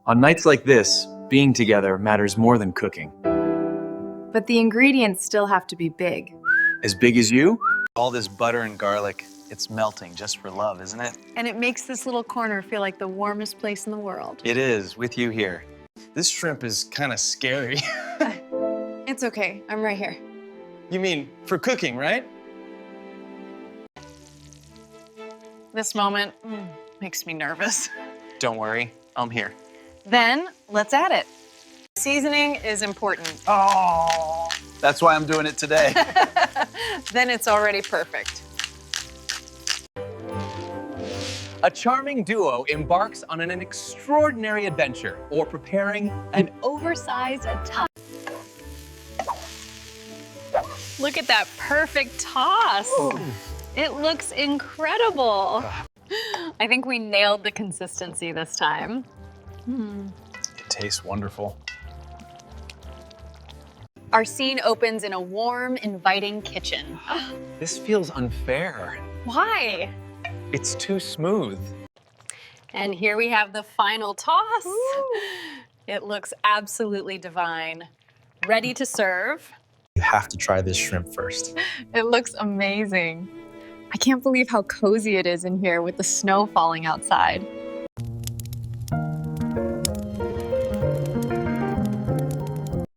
On nights like this, being together matters more than cooking. But the ingredients still have to be big. As big as you? All this butter and garlic, it's melting just for love, isn't it? And it makes this little corner feel like the warmest place in the world. It is, with you here. This shrimp is kind of scary. It's okay, I'm right here. You mean for cooking, right? This moment makes me nervous. Don't worry, I'm here. Then, let's add it. Seasoning is important. Oh, that's why I'm doing it today. Then it's already perfect. A charming duo embarks on an extraordinary adventure or preparing an oversized Italian. Look at that perfect toss. It looks incredible. I think we nailed the consistency this time. It tastes wonderful. Our scene opens in a warm, inviting kitchen. This feels unfair. Why? It's too smooth. And here we have the final toss. It looks absolutely divine. Ready to serve. You have to try this shrimp first. It looks amazing. I can't believe how cozy it is in here with the snow falling outside.